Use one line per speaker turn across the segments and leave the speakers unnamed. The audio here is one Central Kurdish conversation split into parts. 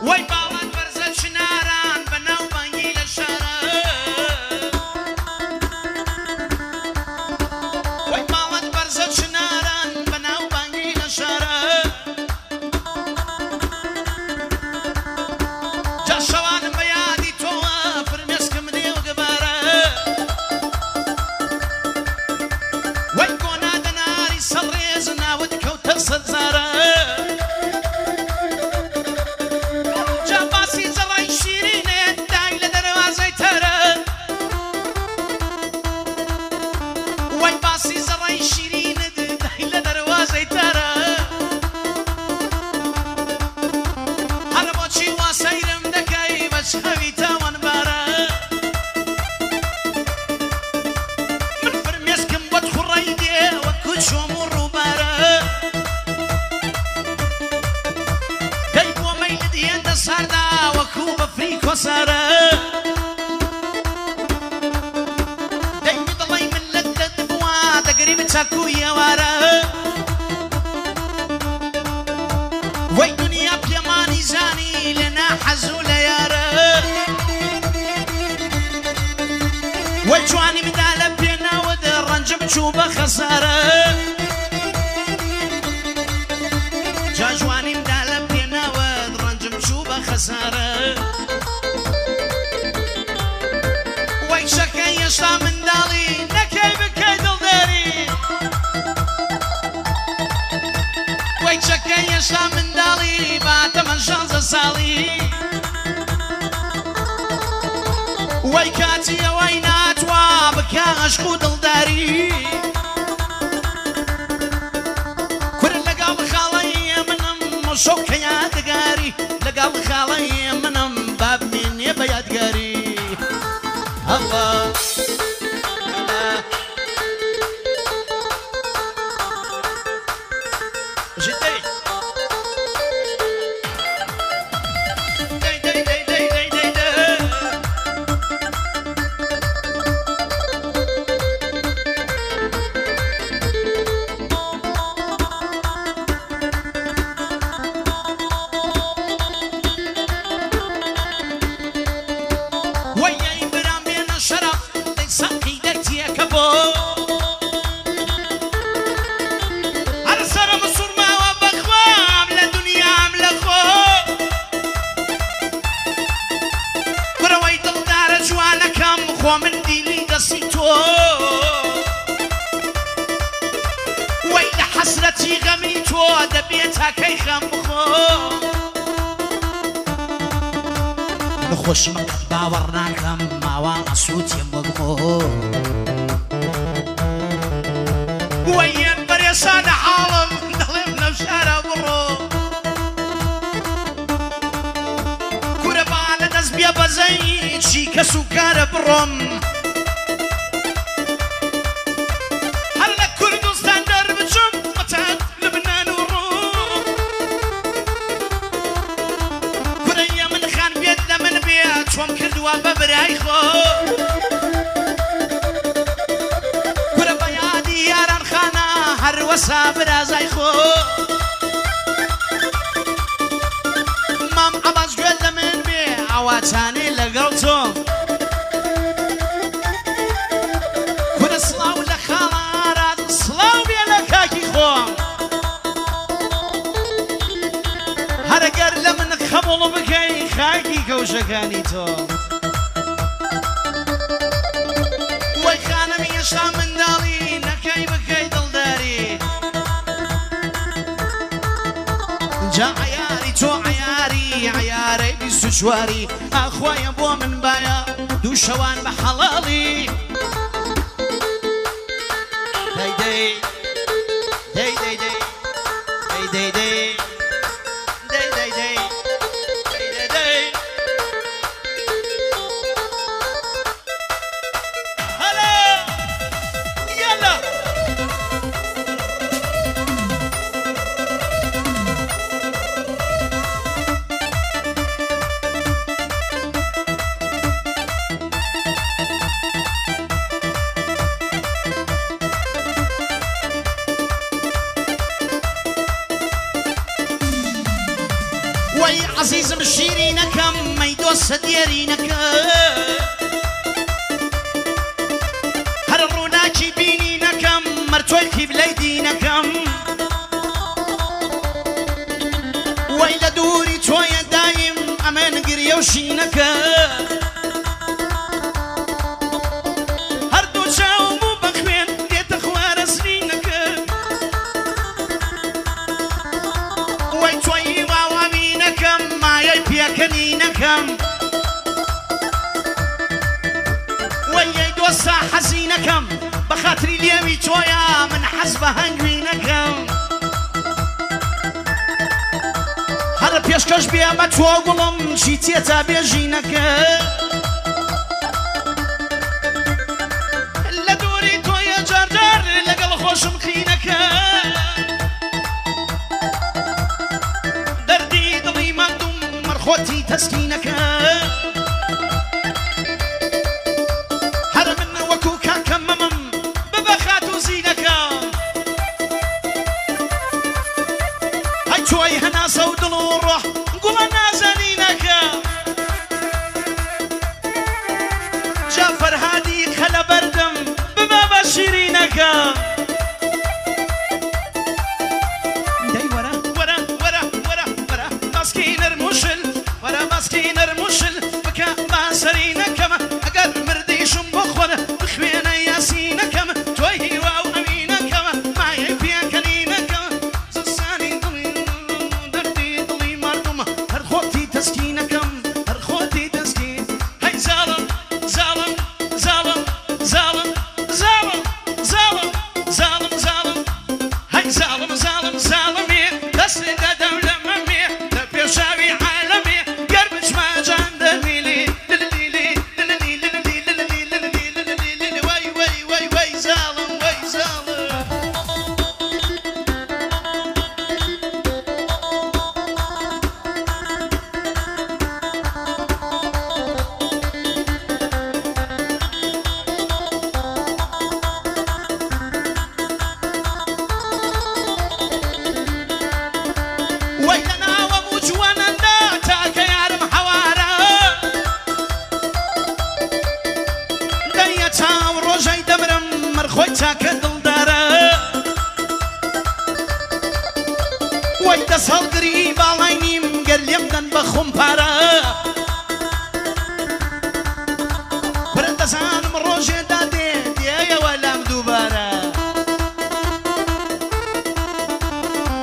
وەی باڵات بەرزە چناران بەناو بانگی لە شارە وەی باڵات بەرزە چناران بەناو بانگی لە شارە جا شەوانم بە یادی تۆوە فرمێسکم دێ و گەبارە وەی گۆنادە ناری سەڵڕێز ناوت کەوتە سەدزارە وەی دنیا پێمانی زانی لەنا حەزوو لە یارە وەی جوانی مدا لە پێناوەد ڕەنجم چوو بە خەسارە جا جوانی مدا لە پێناوەد ڕەنجم چوو بە خەسارە وەی شەکەی هێشتا منداڵی نەکەی بکەی دڵداری وەی چەکەی هێشتا منداڵی باتەمە 16 ساڵی وەی کاتی ئەوەی ناتوا بکە عەشق و دڵداری کورد لەگەڵ خاڵەی منم شەوکە یادگاری لەگەڵ خاڵەی منم بابمێنێ بە یادگاری ئەڵڵا من ديني قصيتو ويل حسرتي غميتو دبيتها كي خمخو نخش مقد باورنا كم ماوا أصوت يمغو وين بريسان عالم ظلمنا بشارة برو كوربا على نزبيا بزي شي كسوكار برم هلا كردستان درب جم متعد لبنان وروم كوريا من خان بيت لمن بيت شوم كردوا ببراي خو كورا بيادي ياران خانا هر وسابر ازاي خو مام عباس جوال لمن بيت عواتاني لقلتهم هرقر لمن خبول بكي خاكي كوشكاني تو وي خانم يشتا من دالي نكي بكي دلداري جا عياري تو عياري عياري بسجواري اخوايا بو من بايا دو شوان بحلالي داي داي داي داي داي داي داي عزیزم شیرینەکەم مەی دۆستە دیێرینەکە هەر ڕووناکی بینینەکەم مەرتۆی قیبلەی دینەکەم وەی لە دووری تۆیە دایم ئەمە نگریە و شینەکە هەردوو چاوم و بە خوێن دێتە خوارە سرینەکە وەی تۆی واوامینەکەم مایەی پێکەنینەکەم وەی ئەی دۆستە حەزینەکەم بە خاتری لێوی تۆیە من حەز بە هەنگوینەکەم هەرە پێشکەش بێ بە تۆ گوڵم چی تێتا بێژینەکە لە دووری تۆیە جارجار لەگەڵ خۆشم قینەکە دەردی دڵی مەندوم مەرخۆتی تەسکینەکە هەرە من وەکو کاکەم مەمم ببە خات و زینەکەم هەی تۆی هەناسە و دڵ و ڕۆح گوڵە نازەنینەکە جا فەرهادی خەلە بەردەم ببە بە شیرینەکە دەی وەرە وەرە وەرە وەرە وەرە باسکی نەرموشل وەرە باسکی نەرموشل بکە باسەرینەکەمە ئەگەر مردیشم بۆ خۆرە بخوێنە یاسینەکەمە تۆی هیوا و ئەمینەکەمە مایەی پێکەنینەکەمە زستانی دڵی دەردی دڵی مردومە هەر خۆتی تەسکینەکەم هەر خۆتی تەسکین هەی زاڵم زاڵم زاڵم زاڵم زاڵم زاڵم زاڵم زاڵم هەی زاڵم زاڵم زاڵمێ دەستی دەدەم لە مەمێ لە پێشاوی عالەمێ گەر بچمە جان دەمیلی لللیلی لللی لللی لللی لللی لللی وەی وەی وەی وەی زاڵم وەی زاڵم وەی لە ناوەم و جوانەندا تاکە یارم حەوارە دەریە چاو ڕۆژەی دەمرم مەرخۆی چاکە دڵدارە وەی دەست هەڵگری باڵای نیم گەر لێم دەن بە خۆمپارە برە دەزانم ڕۆژێدا دێ دێیەوە لام دووبارە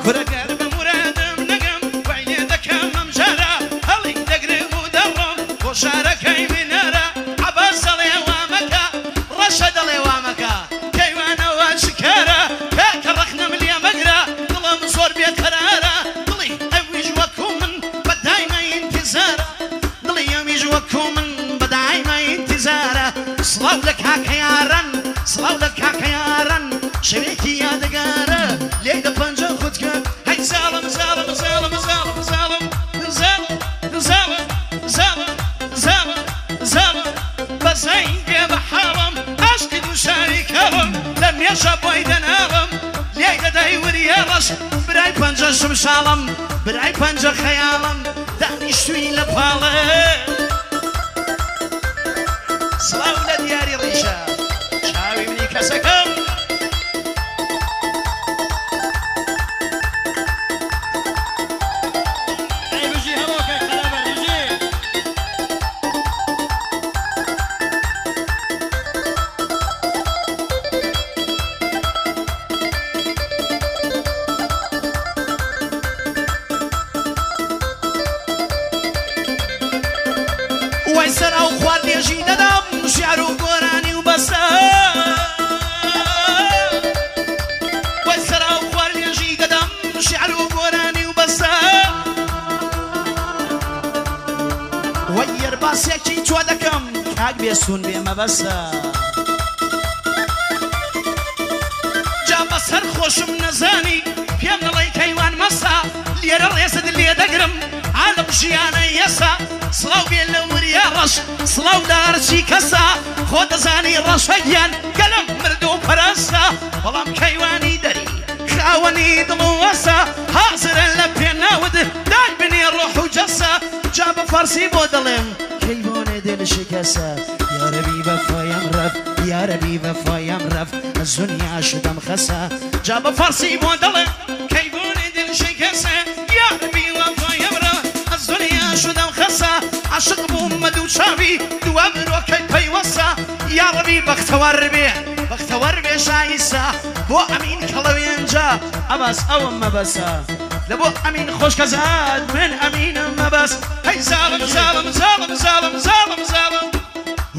کورەگەر بە مورادم نەگەم وای لێ دەکەم ئەمجارە هەڵی دەگرم و دەڕۆم بۆ شارەکەی منەرە عەباس دەڵێ وامەکە ڕەشە دەڵێ وامەکە کەیوانەوە شکارە کاکە ڕەخنەم لێ مەگرە دڵم زۆر بێت قەرارە دڵی ئەویش وەکو من بە دایمە ئینتیزارە دڵی ئەویش وەکو من بە دایمە ئینتیزارە سڵاو لە کاکە یاران سڵاو لە کاکە یاران شەوێکی یادەگارە لێی دە پەنجە خودکە هەی زاڵم زاڵم زاڵم زاڵم زاڵم زاڵم زاڵم زاڵم زاڵم زاڵم بەزەی بێ بە حاڵم عاشقی دووشاری کەڵم لە مێشە بۆی دەناڵم لێی دەدەی وریە ڕەش برای پەنجە شمشاڵم برای پەنجە خەیاڵم دانیشتووی لە پاڵە سڵاو لە دیاری ڕیشە چاوی منی کەسەکەم وەی سەر ئەو خواردێژی دەدەم شیعر و گۆرانی و بەسە وەی سەر ئەو خواردێژی دەدەم شیعر و گۆرانی و بەسە وەی یەرباسێکی تۆ دەکەم کاک بێسوون بێمە بەسە جا بەسەر خۆشم نەزانی پێم دەڵێی کەیوان مەسە لێرە ڕێزت لێ دەگرم عالم ژیانە یەسە سڵاو بێ لە وریە ڕەش سڵاو لە هەرچی کەسە خۆ دەزانی ڕەشە گیان گەلم مرد و پەرەستە بەڵام کەیوانی دەری خاوەنی دڵ و وەسە حازرە لە پێناود دای بنێ داني الروح وجسة جاب فارسي بودلم كيفون دل شكسة يا ربي بفايم رف يا ربي بفايم رف الدنيا شدم خسة جاب فارسي بودلم كيفون دل شكسة يا ربي بفايم رف الدنيا شدم خسة عشق محمد وشابي دوام روكي بيوسة يا ربي بختور بي شايسة بو أمين كلوين جا أبس أو ما بسا لبو أمين خوش كزاد من أمين ما بس هاي زالم زالم زالم زالم زالم زالم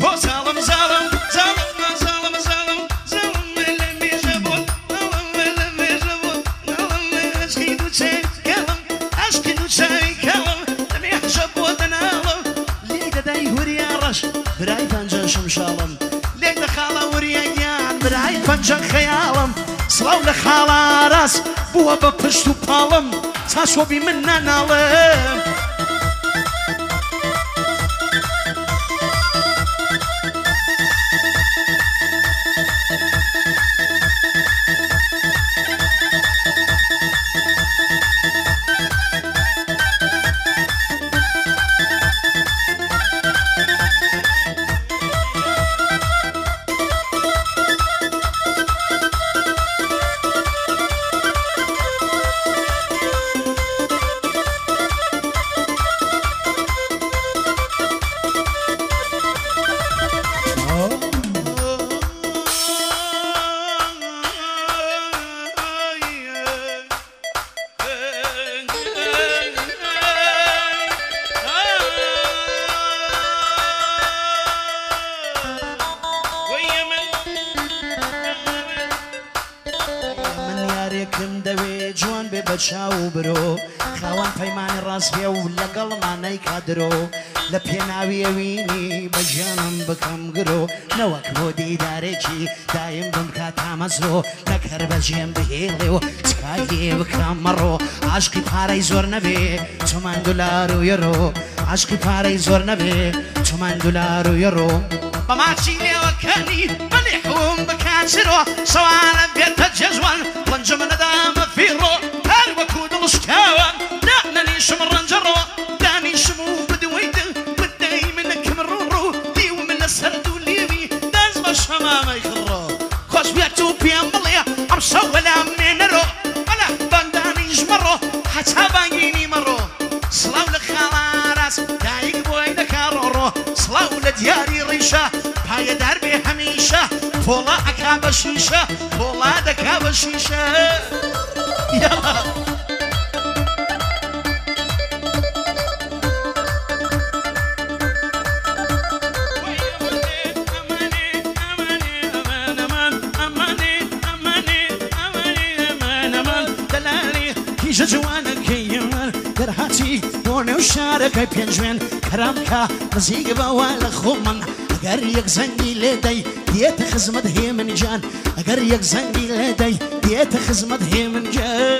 هو زالم زالم زالم زالم زالم زالم اللي يجبون اللي يجبون أشكي دوتشي كلام أشكي دوتشي كلام لم يحجبوا دنالم ليدا داي هوريا رش براي بانجا شمشالم ليدا خالا وريا يان براي بانجا خيالم سلاو لخالا راس بوا بپشت و پالم تاسو بی من ننالم بچاو برو خوان پیمان راست بیا و لگل مانای کادرو لپیناوی وینی بجانم بکم گرو نوک بودی داره چی دایم بم کاتم از رو نکر بجیم بهیلی و تکایی بکم مرو عشقی پاره زور نبی تو من دلار و یرو عشقی پاره زور نبی تو من دلار و یرو بما چیلی و کنی ملیحوم بکاترو سوال بیت جزوان رنجم ندام فی رو وكود مشكاوان دعني شمر نجرو دعني شمو بدويد وداي منك مرورو لي ومن السرد وليبي داز بشما ما يخرو خوش بياتو بيان بليا امشو ولا منرو ولا بنداني جمرو حتى باقيني مرو صلاو لخلاراس دايق بويدا كارورو صلاو لدياري ريشة بايا دربي هميشة فولا اكاب الشيشة فولا دكاب الشيشة يلا جوانك يمر درهاتي دوني وشارك بينجوين كرامكا مزيق بوال خومن اگر يك زنجي لدي ديت خزمت هي من جان اگر يك زنجي لدي ديت خزمت هي من جان